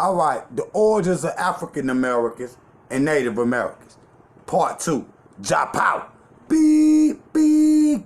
All right, the origins of African Americans and Native Americans. Part 2, Jah Be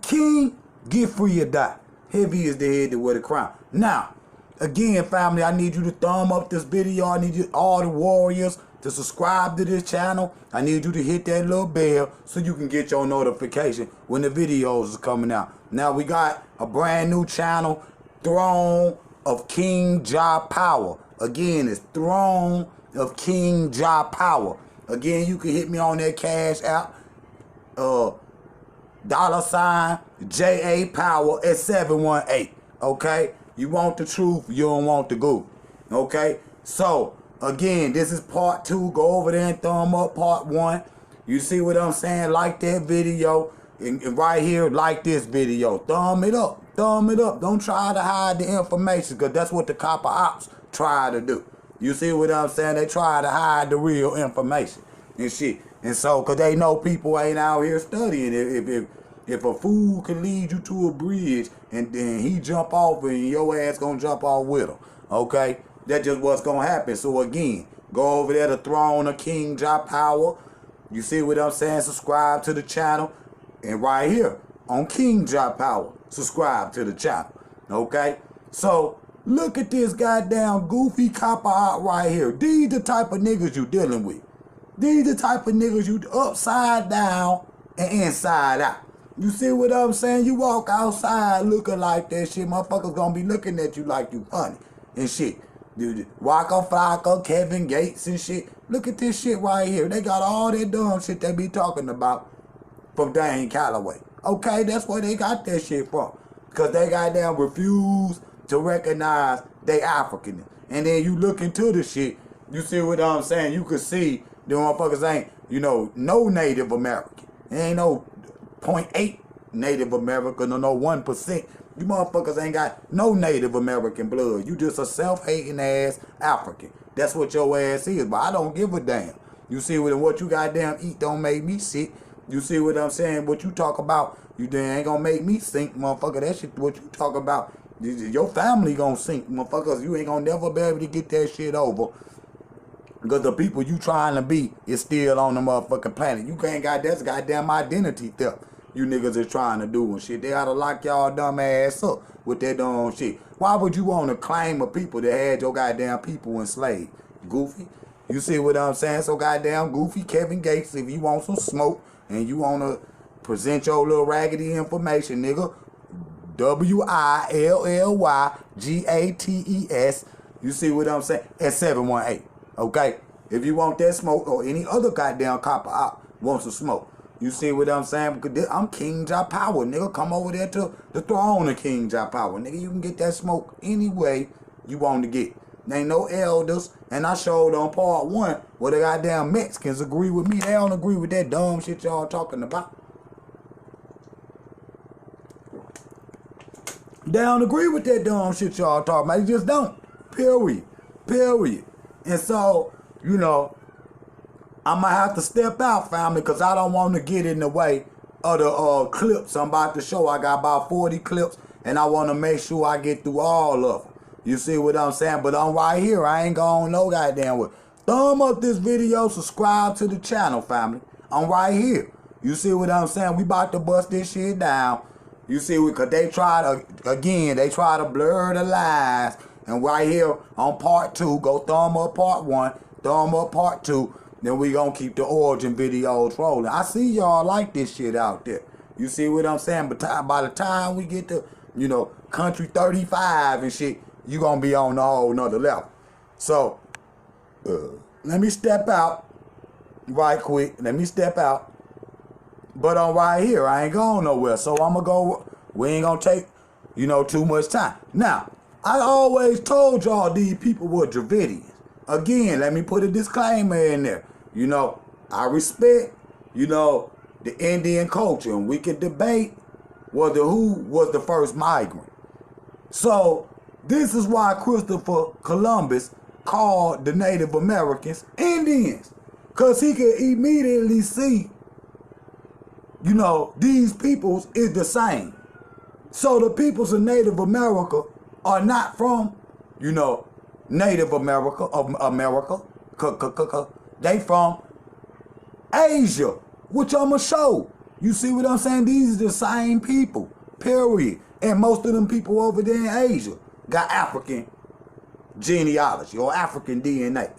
king, get free or die. Heavy is the head that wear the crown. Now, again, family, I need you to thumb up this video. I need you, all the warriors, to subscribe to this channel. I need you to hit that little bell so you can get your notification when the videos are coming out. Now, we got a brand new channel, Throne of King Jah Power. Again, it's Throne of King Jah Power. Again, you can hit me on that Cash App. $JA Power at 718. Okay? You want the truth, you don't want the goof. Okay? So, again, this is part 2. Go over there and thumb up part 1. You see what I'm saying? Like that video. And right here, like this video. Thumb it up. Thumb it up. Don't try to hide the information, because that's what the copper ops try to do. You see what I'm saying? They try to hide the real information and shit. And so, because they know people ain't out here studying. If a fool can lead you to a bridge and then he jump off and your ass gonna jump off with him, okay? That's just what's gonna happen. So again, go over there to Throne of King Jah Power. You see what I'm saying? Subscribe to the channel. And right here on King Jah Power, subscribe to the channel, okay? So, look at this goddamn goofy copper out right here. These the type of niggas you dealing with. These the type of niggas you upside down and inside out. You see what I'm saying? You walk outside looking like that shit, motherfuckers gonna be looking at you like you funny and shit. Dude, Waka, Flocka, Kevin Gates and shit. Look at this shit right here. They got all that dumb shit they be talking about from Dane Calloway. Okay, that's where they got that shit from. Because they goddamn refuse to recognize they African. And then you look into the shit, you see what I'm saying? You can see the motherfuckers ain't, no Native American. There ain't no 0.8 Native American or no 1%. You motherfuckers ain't got no Native American blood. You just a self-hating ass African. That's what your ass is. But I don't give a damn. You see what you goddamn eat don't make me sick. You see what I'm saying? What you talk about, you ain't gonna make me sink, motherfucker. That shit, what you talk about, your family gonna sink, motherfuckers. You ain't gonna never be able to get that shit over. Because the people you trying to be is still on the motherfucking planet. You ain't got that's goddamn identity theft you niggas is trying to do and shit. They ought to lock y'all dumb ass up with that dumb shit. Why would you want to claim a people that had your goddamn people enslaved? Goofy. You see what I'm saying? So goddamn goofy Kevin Gates, if you want some smoke and you want to present your little raggedy information, nigga, WILLYGATES, you see what I'm saying? At 718. Okay? If you want that smoke or any other goddamn copper out wants some smoke. You see what I'm saying? Because I'm King Jah Power, nigga. Come over there to the Throne of King Jah Power, nigga. You can get that smoke any way you want to get. There ain't no elders. And I showed on part 1 where the goddamn Mexicans agree with me. They don't agree with that dumb shit y'all talking about. They don't agree with that dumb shit y'all talking about. They just don't. Period. Period. And so, I'm going to have to step out, family, because I don't want to get in the way of the clips I'm about to show. I got about 40 clips, and I want to make sure I get through all of them. You see what I'm saying? But I'm right here. I ain't going no goddamn way. Thumb up this video. Subscribe to the channel, family. I'm right here. You see what I'm saying? We about to bust this shit down. You see, because they try to, again, they try to blur the lines. And right here on part 2, go thumb up part 1, thumb up part 2. Then we gonna keep the origin videos rolling. I see y'all like this shit out there. You see what I'm saying? But by the time we get to, country 35 and shit, you gonna be on a whole nother level. So, let me step out right quick. Let me step out. But I'm right here. I ain't going nowhere. So I'm gonna go. We ain't gonna take, too much time. Now, I always told y'all these people were Dravidians. Again, let me put a disclaimer in there. I respect, the Indian culture. And we can debate who was the first migrant. So, this is why Christopher Columbus called the Native Americans Indians. Because he could immediately see, these peoples is the same. So the peoples of Native America are not from, Native America of America. They from Asia, which I'ma show. You see what I'm saying? These are the same people, period. And most of them people over there in Asia got African genealogy or African DNA.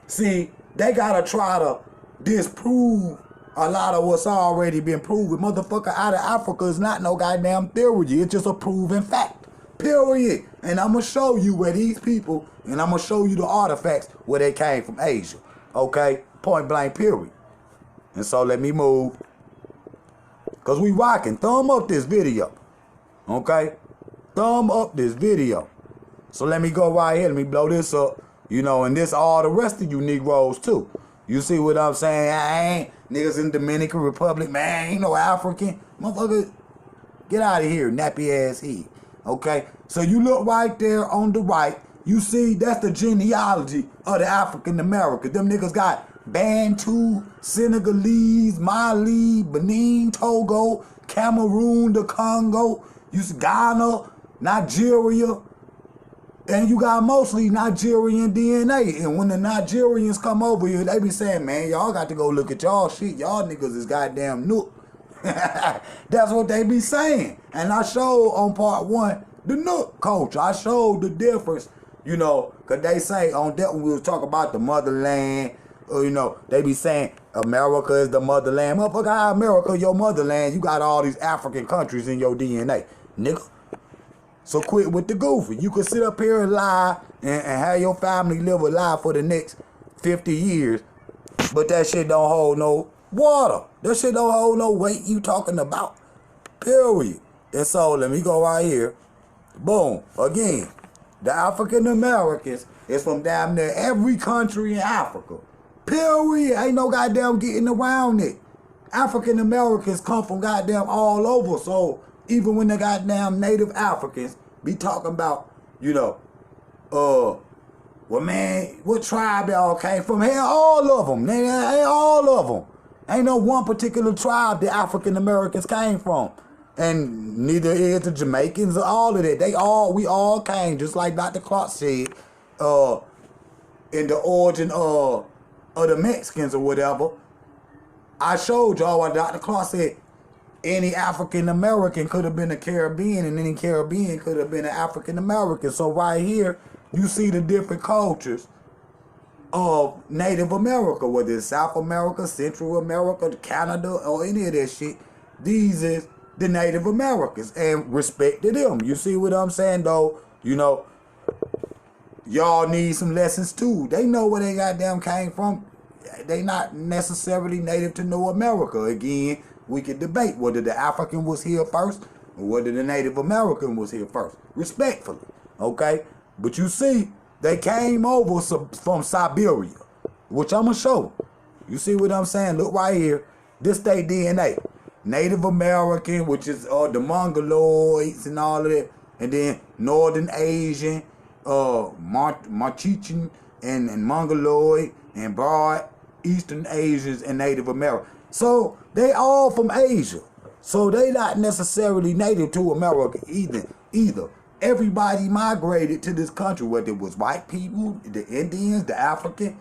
See, they gotta try to disprove a lot of what's already been proven. Motherfucker, out of Africa is not no goddamn theory. It's just a proven fact, period. And I'm gonna show you where these people, and I'm gonna show you the artifacts where they came from Asia. Okay? Point blank, period. And so let me move. Because we rocking. Thumb up this video. Okay? Thumb up this video. So let me go right here. Let me blow this up. You know, and this all the rest of you Negroes too. You see what I'm saying? I ain't niggas in Dominican Republic, man. Ain't no African. Motherfucker, get out of here, nappy ass head. Okay? So you look right there on the right. You see, that's the genealogy of the African Americans. Them niggas got Bantu, Senegalese, Mali, Benin, Togo, Cameroon, the Congo, you see Ghana, Nigeria, and you got mostly Nigerian DNA. And when the Nigerians come over here, they be saying, man, y'all got to go look at y'all shit. Y'all niggas is goddamn nook. That's what they be saying. And I showed on part 1 the nook culture. I showed the difference, you know, because they say on that when we was talking about the motherland, you know, they be saying America is the motherland. Motherfucker, how America your motherland? You got all these African countries in your DNA, nigga. So quit with the goofy. You could sit up here and lie and have your family live a lie for the next 50 years, but that shit don't hold no water. That shit don't hold no weight you talking about, period. And so let me go right here. Boom. Again, the African Americans is from damn near every country in Africa. Period. Ain't no goddamn getting around it. African Americans come from goddamn all over. So even when the goddamn native Africans be talking about, you know, well, man, what tribe y'all came from? Hell, all of them. Ain't all of them. Ain't no one particular tribe the African Americans came from. And neither is the Jamaicans or all of that. We all came, just like Dr. Clark said, in the origin of the Mexicans or whatever. I showed y'all what Dr. Clark said. Any African American could have been a Caribbean, and any Caribbean could have been an African American. So right here, you see the different cultures of Native America, whether it's South America, Central America, Canada, or any of that shit. These is the Native Americans, and respect to them. You see what I'm saying, though? You know, y'all need some lessons too. They know where they goddamn came from. They not necessarily native to North America. Again, we could debate whether the African was here first or whether the Native American was here first. Respectfully, okay? But you see, they came over from Siberia, which I'm going to show. You see what I'm saying? Look right here. This they DNA. Native American, which is the Mongoloids and all of that. And then Northern Asian, Marchichan and Mongoloid and Broad Eastern Asians and Native American. So they all from Asia. So they not necessarily native to America either. Everybody migrated to this country, whether it was white people, the Indians, the African,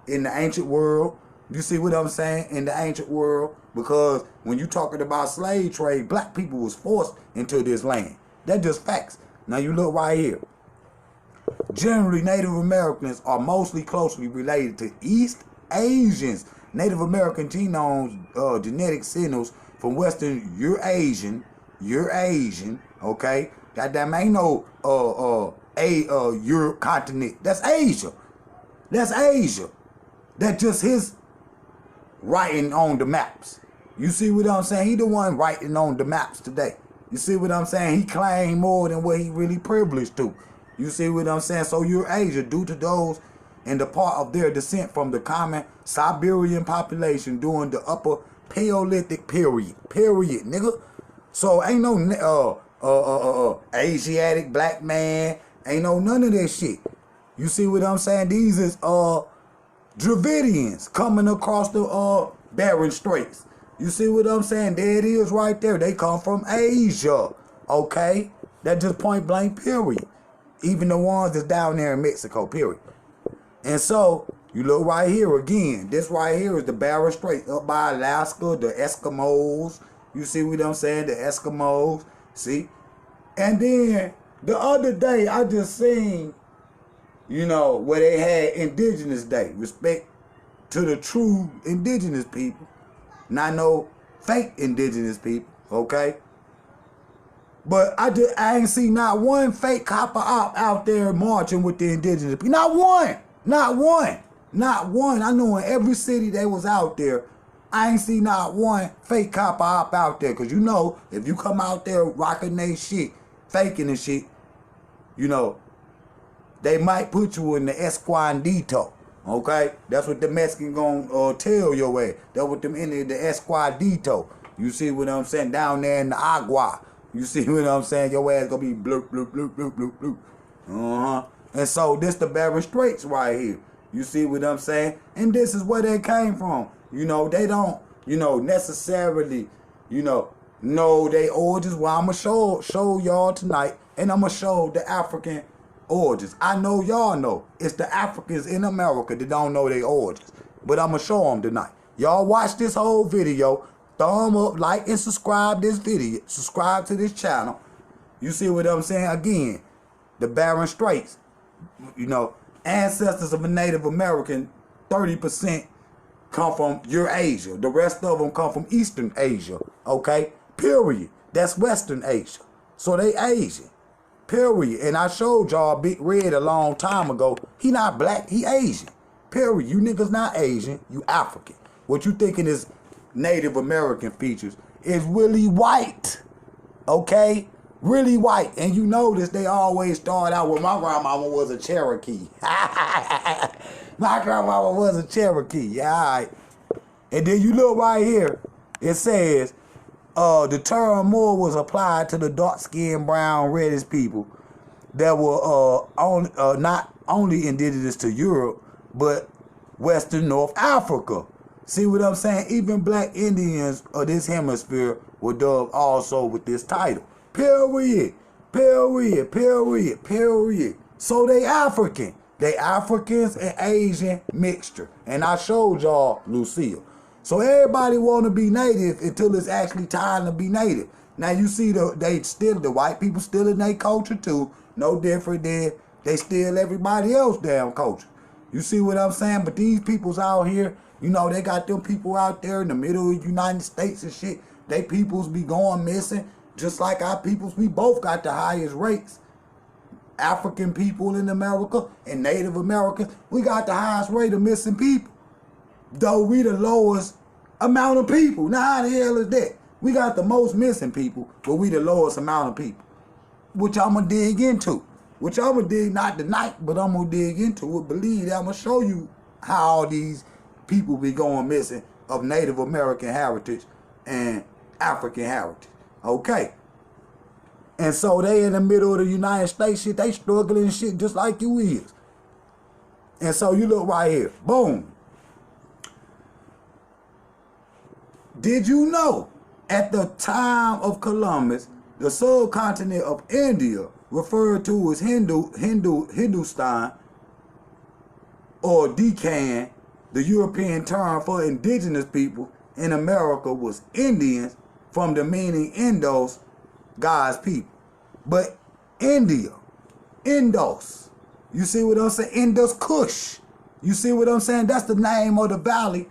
in the ancient world. You see what I'm saying? In the ancient world. Because when you talking about slave trade, black people was forced into this land. That's just facts. Now you look right here. Generally, Native Americans are mostly closely related to East Asians. Native American genomes, genetic signals from Western Eurasian, okay? Goddamn, ain't no Europe continent. That's Asia. That's Asia. That's just his writing on the maps. You see what I'm saying? He the one writing on the maps today. You see what I'm saying? He claimed more than what he really privileged to. You see what I'm saying? So Eurasia, due to those and the part of their descent from the common Siberian population during the upper Paleolithic period, nigga. So ain't no Asiatic black man, ain't no none of that shit. You see what I'm saying? These is Dravidians coming across the Bering Straits. You see what I'm saying? There it is right there. They come from Asia, okay? That just point blank period. Even the ones that's down there in Mexico, period. And so, you look right here again. This right here is the Bering Strait up by Alaska, the Eskimos. You see what I'm saying? The Eskimos. See? And then, the other day, I just seen, you know, where they had Indigenous Day. Respect to the true indigenous people. Not no fake indigenous people, okay? But I ain't seen not one fake copper op out there marching with the indigenous people. Not one. Not one. Not one. I know in every city they was out there, I ain't seen not one fake copper op out there. Because you know, if you come out there rocking they shit, faking and shit, you know, they might put you in the Esquandito. Okay? That's what the Mexican gonna tell your ass. That's what them in the Esquandito. You see what I'm saying? Down there in the Agua. You see what I'm saying? Your ass gonna be bloop, bloop, bloop, bloop, bloop, bloop. Uh-huh. And so this the Bering Straits right here. You see what I'm saying? And this is where they came from. You know, they don't, you know, necessarily, you know they origins. Well, I'm gonna show y'all tonight. And I'm gonna show the African origins. I know y'all know. It's the Africans in America that don't know their origins. But I'm gonna show them tonight. Y'all watch this whole video. Thumb up, like, and subscribe this video. Subscribe to this channel. You see what I'm saying? Again, the Bering Straits. You know, ancestors of a Native American, 30% come from Eurasia. The rest of them come from Eastern Asia. Okay? Period. That's Western Asia. So they Asian. Period. And I showed y'all Big Red a long time ago. He not black, he Asian. Period. You niggas not Asian, you African. What you thinking is Native American features is really white. Okay? Really white. And you notice they always start out with my grandmama was a Cherokee. My grandmama was a Cherokee. Yeah, all right. And then you look right here. It says, the term Moor was applied to the dark-skinned, brown, reddish people that were not only indigenous to Europe, but Western North Africa. See what I'm saying? Even black Indians of this hemisphere were dubbed also with this title. Period. Period. Period. Period. So they African. They Africans and Asian mixture. And I showed y'all Lucille. So everybody want to be native until it's actually time to be native. Now you see the white people still in their culture too. No different than they steal everybody else damn culture. You see what I'm saying? But these peoples out here, you know, they got them people out there in the middle of the United States and shit. They peoples be going missing. Just like our peoples, we both got the highest rates. African people in America and Native Americans, we got the highest rate of missing people. Though we the lowest amount of people. Now how the hell is that? We got the most missing people, but we the lowest amount of people. Which I'm going to dig into. Which I'm going to dig, not tonight, but I'm going to dig into it. Believe that I'm going to show you how all these people be going missing of Native American heritage and African heritage. Okay. And so they in the middle of the United States shit, they struggling shit just like you is. And so you look right here. Boom. Did you know at the time of Columbus, the subcontinent of India, referred to as Hindustan or Deccan, the European term for indigenous people in America was Indians, from the meaning Indos, God's people. But India, Indos, you see what I'm saying? Indus Kush. You see what I'm saying? That's the name of the valley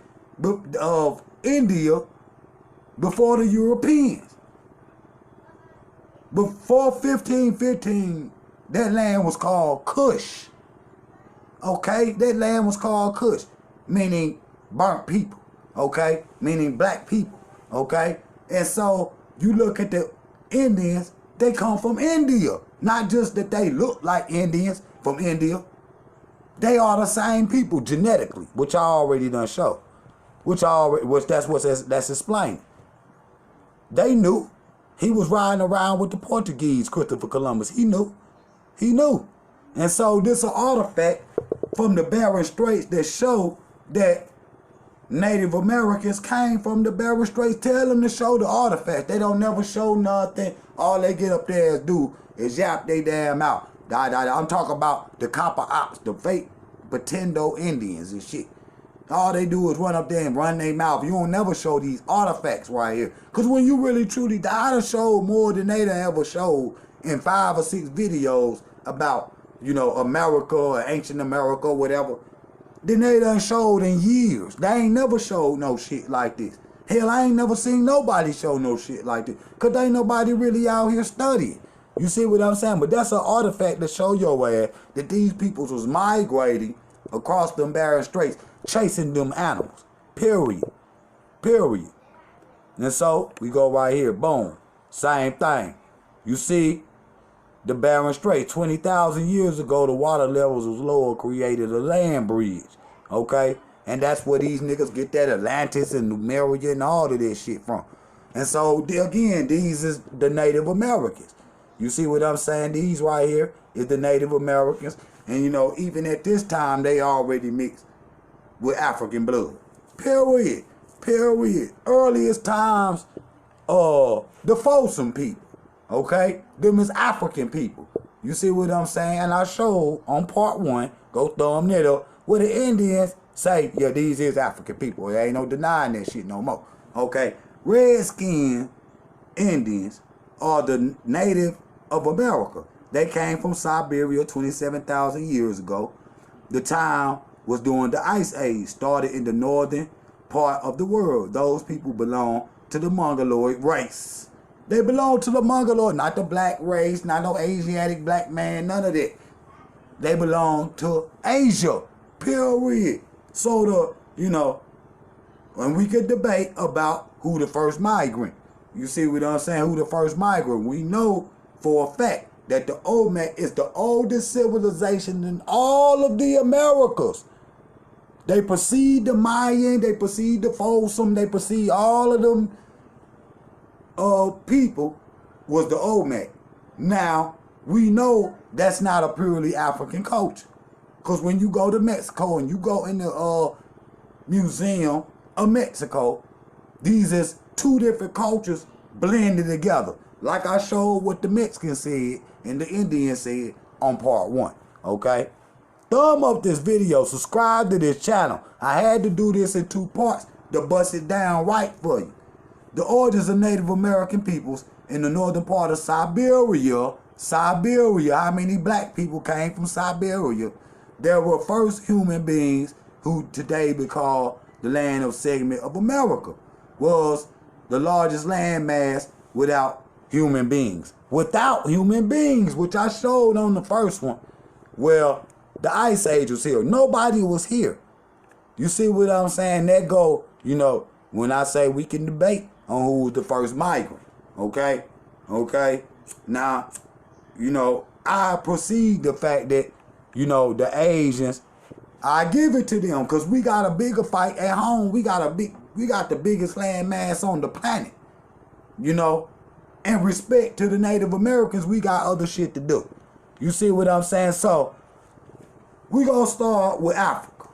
of India before the Europeans. Before 1515, that land was called Kush. Okay? That land was called Kush, meaning burnt people. Okay? Meaning black people. Okay? And so you look at the Indians, they come from India. Not just that they look like Indians from India. They are the same people genetically, which I already done show. That's explained. They knew. He was riding around with the Portuguese, Christopher Columbus. He knew. He knew. And so this is an artifact from the Bering Straits that show that Native Americans came from the Bering Straits. Tell them to show the artifact. They don't never show nothing. All they get up there is do is yap they damn out. I'm talking about the copper ops, the fake pretendo Indians and shit. All they do is run up there and run their mouth. You don't never show these artifacts right here. Because when you really truly die, I done showed more than they done ever showed in 5 or 6 videos about, you know, America or ancient America or whatever. Then they done showed in years. They ain't never showed no shit like this. Hell, I ain't never seen nobody show no shit like this. Because ain't nobody really out here studying. You see what I'm saying? But that's an artifact to show your ass that these peoples was migrating across them barren straits, chasing them animals. Period. Period. And so, we go right here. Boom. Same thing. You see, the barren straits. 20,000 years ago, the water levels was lower, created a land bridge. Okay? And that's where these niggas get that Atlantis and Numeria and all of this shit from. And so, again, these is the Native Americans. You see what I'm saying? These right here is the Native Americans. And, you know, even at this time, they already mixed with African blood. Period. Period. Earliest times, the Folsom people. Okay? Them is African people. You see what I'm saying? And I showed on part 1, go thumb that up, where the Indians say, yeah, these is African people. There ain't no denying that shit no more. Okay? Redskin Indians are the native of America. They came from Siberia 27,000 years ago. The time was during the Ice Age, started in the northern part of the world. Those people belong to the Mongoloid race. They belong to the Mongoloid, not the black race, not no Asiatic black man, none of that. They belong to Asia, period. So you know, when we could debate about who the first migrant, you see what I'm saying, who the first migrant, we know for a fact that the Olmec is the oldest civilization in all of the Americas. They precede the Mayan, they precede the Folsom, they precede all of them people was the Olmec. Now, we know that's not a purely African culture. Because when you go to Mexico and you go in the Museum of Mexico, these is 2 different cultures blended together. Like I showed what the Mexicans said and the Indians said on part 1. Okay? Thumb up this video. Subscribe to this channel. I had to do this in 2 parts to bust it down right for you. The origins of Native American peoples in the northern part of Siberia. Siberia. How many black people came from Siberia? There were first human beings who today be called the land of segment of America. Was the largest landmass without human beings. Without human beings, which I showed on the first one. Well, the Ice Age was here. Nobody was here. You see what I'm saying? That go, you know, when I say we can debate on who was the first migrant. Okay? Okay? Now, you know, I proceed the fact that, you know, the Asians, I give it to them because we got a bigger fight at home. We got the biggest land mass on the planet. You know? And respect to the Native Americans, we got other shit to do. You see what I'm saying? So, we gonna start with Africa.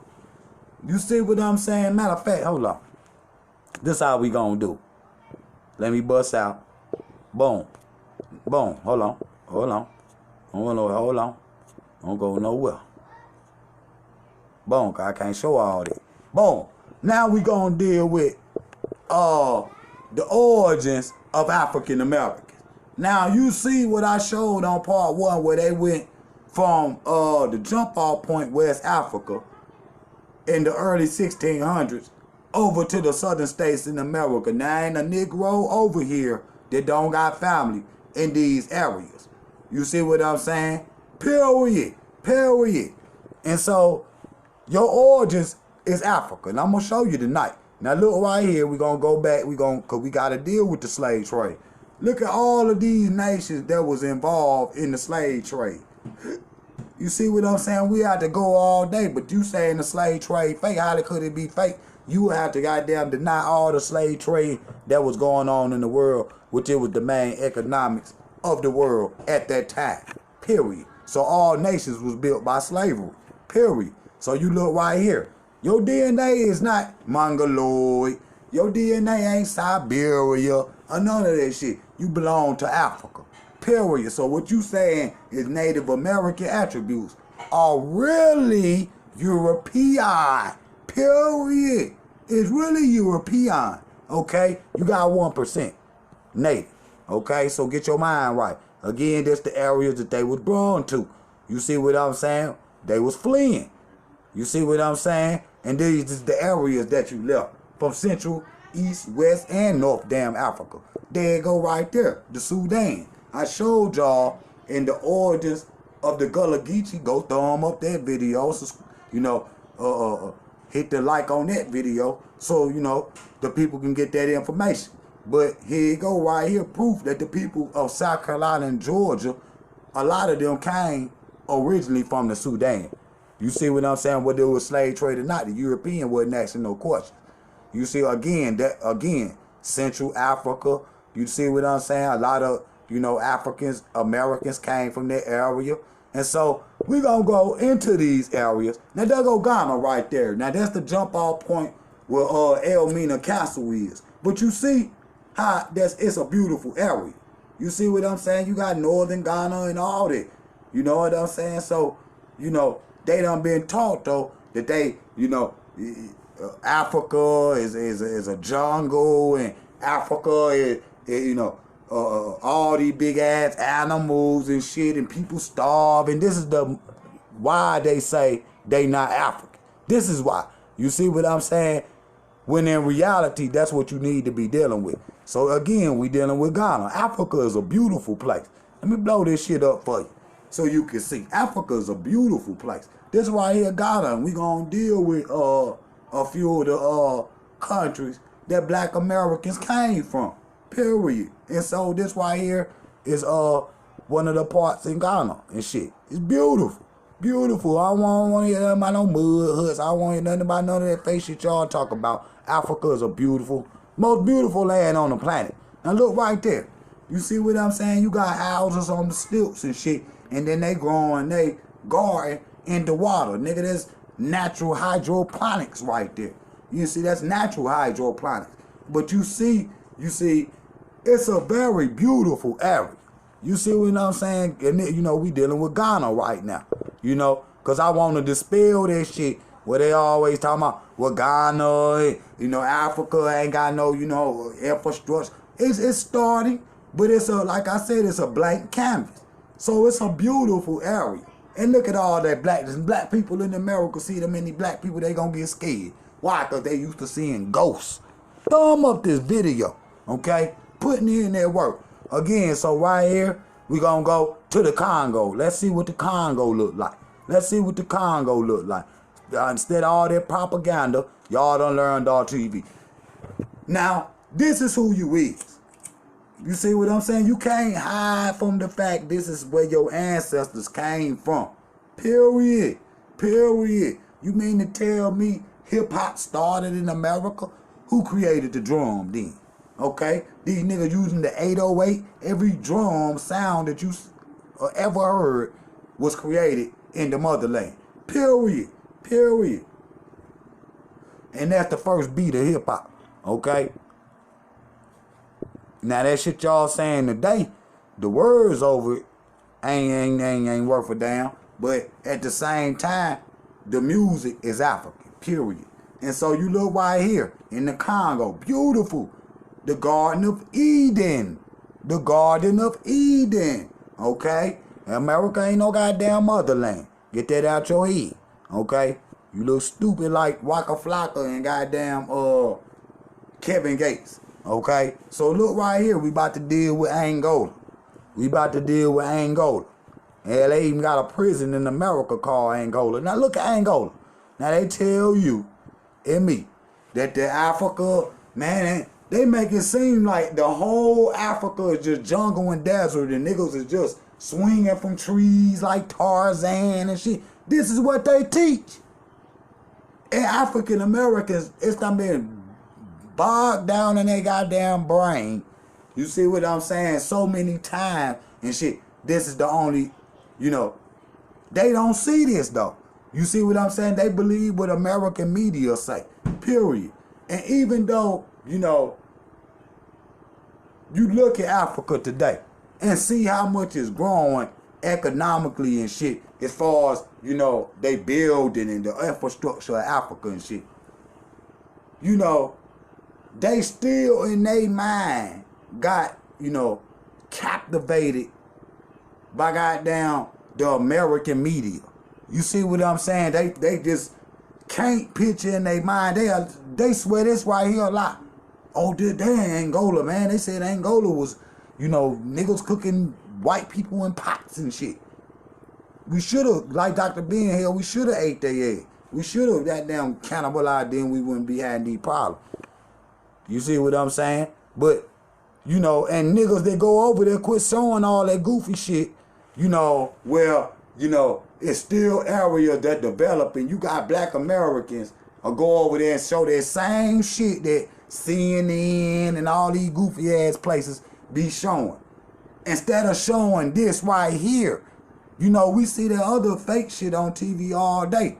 You see what I'm saying? Matter of fact, hold on. This how we gonna do. Let me bust out. Boom. Boom. Hold on. Hold on. Hold on. Hold on. Don't go nowhere. Boom. I can't show all that. Boom. Now we gonna deal with the origins of African Americans. Now you see what I showed on part 1 where they went from the jump off point West Africa in the early 1600s over to the southern states in America. Now ain't a Negro over here that don't got family in these areas. You see what I'm saying? Period. Period. And so your origins is Africa. And I'm gonna show you tonight. Now look right here, we're gonna go back, cause we gotta deal with the slave trade. Look at all of these nations that was involved in the slave trade. You see what I'm saying? We had to go all day, but you saying the slave trade fake, how could it be fake? You would have to goddamn deny all the slave trade that was going on in the world, which it was the main economics of the world at that time. Period. So all nations was built by slavery. Period. So you look right here. Your DNA is not Mongoloid. Your DNA ain't Siberia or none of that shit. You belong to Africa. period. So what you saying is Native American attributes are really European, period. It's really European, okay? You got 1% Native, okay? So get your mind right. Again, that's the areas that they was born to. You see what I'm saying? They was fleeing. You see what I'm saying? And these is the areas that you left from Central, East, West, and North damn Africa. There you go right there, the Sudan. I showed y'all in the origins of the Gullah Geechee. Go thumb up that video. You know, hit the like on that video so, you know, the people can get that information. But here you go right here, proof that the people of South Carolina and Georgia, a lot of them came originally from the Sudan. You see what I'm saying? Whether it was slave trade or not, the European wasn't asking no questions. You see, again, Central Africa, you see what I'm saying? A lot of, you know, Africans, Americans came from that area. And so we're going to go into these areas. Now, there go Ghana right there. Now, that's the jump off point where Elmina Castle is. But you see how it's a beautiful area. You see what I'm saying? You got northern Ghana and all that. You know what I'm saying? So, you know, they done been taught, though, that they, you know, Africa is a jungle, and Africa is you know, all these big ass animals and shit, and people starve, and this is why they say they not African. This is why. You see what I'm saying? When in reality, that's what you need to be dealing with. So again, we dealing with Ghana. Africa is a beautiful place. Let me blow this shit up for you so you can see. Africa is a beautiful place. This right here, Ghana, and we gonna deal with a few of the countries that Black Americans came from. Period. And so this right here is one of the parts in Ghana and shit. It's beautiful. Beautiful. I don't want to hear nothing about no mud huts. I don't want to hear nothing about none of that fake shit y'all talk about. Africa is a beautiful, most beautiful land on the planet. Now look right there. You see what I'm saying? You got houses on the stilts and shit, and then they growing, they garden in the water. Nigga, that's natural hydroponics right there. You see, that's natural hydroponics. But you see, it's a very beautiful area. You see what I'm saying? And you know, we dealing with Ghana right now. You know, because I want to dispel that shit where they always talking about, well, Ghana, you know, Africa ain't got no, you know, infrastructure. It's starting, but it's like I said, it's a blank canvas. So it's a beautiful area. And look at all that black people in America. See them many black people, they gonna get scared. Why? Because they used to seeing ghosts. Thumb up this video, okay? Putting in that work. Again, so right here, we gonna go to the Congo. Let's see what the Congo look like. Let's see what the Congo look like. Instead of all that propaganda, y'all done learned on TV. Now, this is who you is. You see what I'm saying? You can't hide from the fact this is where your ancestors came from. Period. Period. You mean to tell me hip-hop started in America? Who created the drum then? Okay? These niggas using the 808. Every drum sound that you ever heard was created in the motherland. Period. Period. And that's the first beat of hip-hop. Okay? Now that shit y'all saying today, the words over it ain't worth a damn. But at the same time, the music is African. Period. And so you look right here in the Congo, beautiful. The Garden of Eden. The Garden of Eden. Okay? America ain't no goddamn motherland. Get that out your head. Okay? You look stupid like Waka Flocka and goddamn Kevin Gates. Okay? So look right here. We about to deal with Angola. We about to deal with Angola. Hell, they even got a prison in America called Angola. Now look at Angola. Now they tell you and me that the Africa, man, they make it seem like the whole Africa is just jungle and desert and niggas is just swinging from trees like Tarzan and shit. This is what they teach. And African Americans, it's done been bogged down in their goddamn brain. You see what I'm saying? So many times and shit. This is the only, you know, they don't see this though. You see what I'm saying? They believe what American media say. Period. And even though, you know, you look at Africa today, and see how much is growing economically and shit, as far as, you know, they building and the infrastructure of Africa and shit. You know, they still in their mind got, you know, captivated by goddamn the American media. You see what I'm saying? They just can't picture in their mind. They swear this right here a lot. Oh, they in Angola, man. They said Angola was, you know, niggas cooking white people in pots and shit. We should have, like Dr. Ben here, we should have ate their egg. We should have goddamn cannibalized them. We wouldn't be having these problems. You see what I'm saying? But, you know, and niggas that go over there quit showing all that goofy shit, you know, where, you know, it's still areas that develop and you got black Americans will go over there and show that same shit that CNN and all these goofy ass places be showing. Instead of showing this right here, you know, we see that other fake shit on TV all day.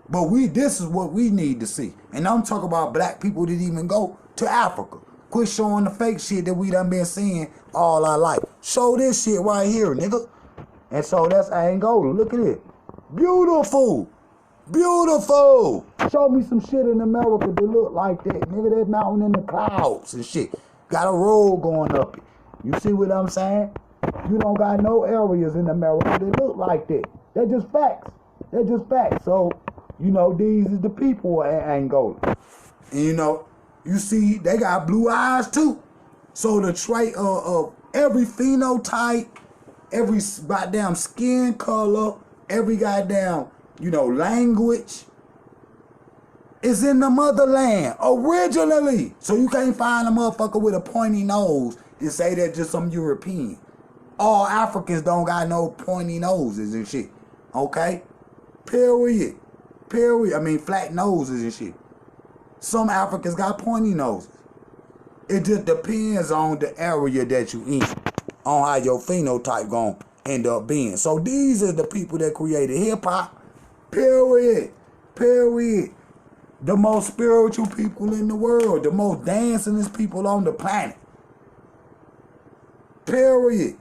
But this is what we need to see. And I'm talking about black people that even go to Africa. Quit showing the fake shit that we done been seeing all our life. Show this shit right here, nigga. And so that's Angola. Look at it. Beautiful. Beautiful. Show me some shit in America that look like that. Nigga, that mountain in the clouds and shit. Got a road going up it. You see what I'm saying? You don't got no areas in America that look like that. They're just facts. They're just facts. So, you know, these is the people in Angola. And, you know, you see, they got blue eyes too. So the trait of every phenotype, every goddamn skin color, every goddamn, you know, language is in the motherland originally. So you can't find a motherfucker with a pointy nose and say they're just some European. All Africans don't got no pointy noses and shit. Okay? Period. Period. I mean, flat noses and shit. Some Africans got pointy noses. It just depends on the area that you in, on how your phenotype gonna end up being. So these are the people that created hip-hop. Period. Period. The most spiritual people in the world. The most dancingest people on the planet. Period.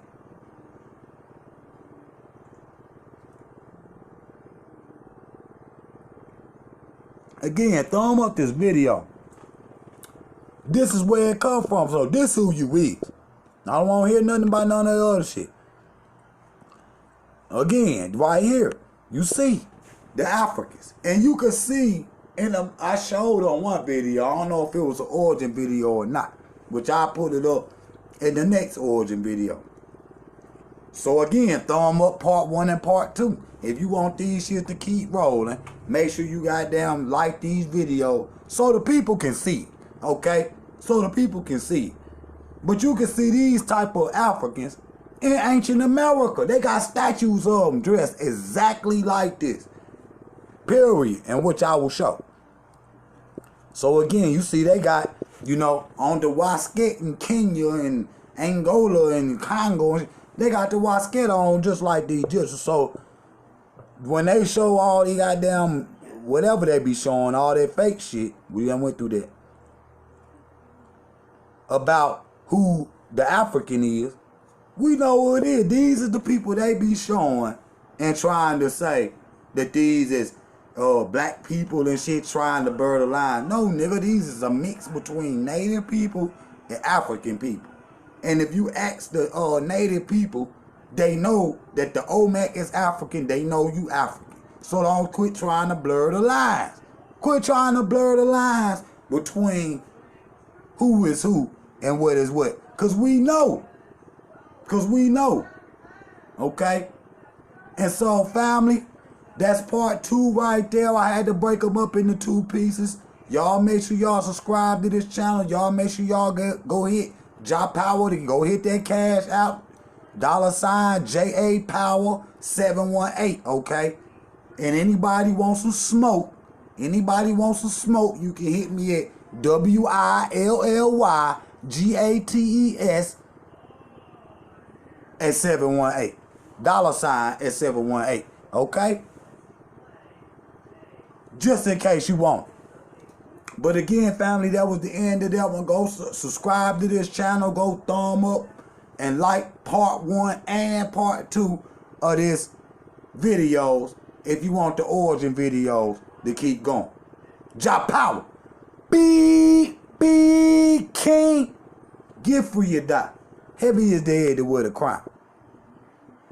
Again, thumb up this video. This is where it come from. So this who you is. I don't want to hear nothing about none of the other shit. Again, right here, you see the Africans. And you can see, I showed on one video, I don't know if it was an origin video or not, which I put it up in the next origin video. So again, thumb up part 1 and part 2. If you want these shit to keep rolling, make sure you goddamn like these videos so the people can see it, okay? So the people can see it. But you can see these type of Africans in ancient America. They got statues of them dressed exactly like this. Period. And which I will show. So again, you see they got, you know, on the wasket in Kenya and Angola and Congo, they got the wasket on just like the Egyptians. So when they show all the goddamn whatever they be showing, all that fake shit, we done went through that, about who the African is, we know what it is. These are the people they be showing and trying to say that these is black people and shit trying to blur the line. No, nigga, these is a mix between native people and African people. And if you ask the native people, they know that the Olmec is African. They know you African. So don't quit trying to blur the lines. Quit trying to blur the lines between who is who and what is what. Because we know. Because we know. Okay? And so, family, that's part 2 right there. I had to break them up into 2 pieces. Y'all make sure y'all subscribe to this channel. Y'all make sure y'all go hit Job Power to go hit that cash out. $ JA Power 718, okay? And anybody wants some smoke, you can hit me at WILLYGATES at 718. $ at 718, okay? Just in case you want. But again, family, that was the end of that one. Go subscribe to this channel. Go thumb up. and like part 1 and part 2 of this videos if you want the origin videos to keep going. Jah power. Big king. Get free or die. Heavy is the head that wear the crown.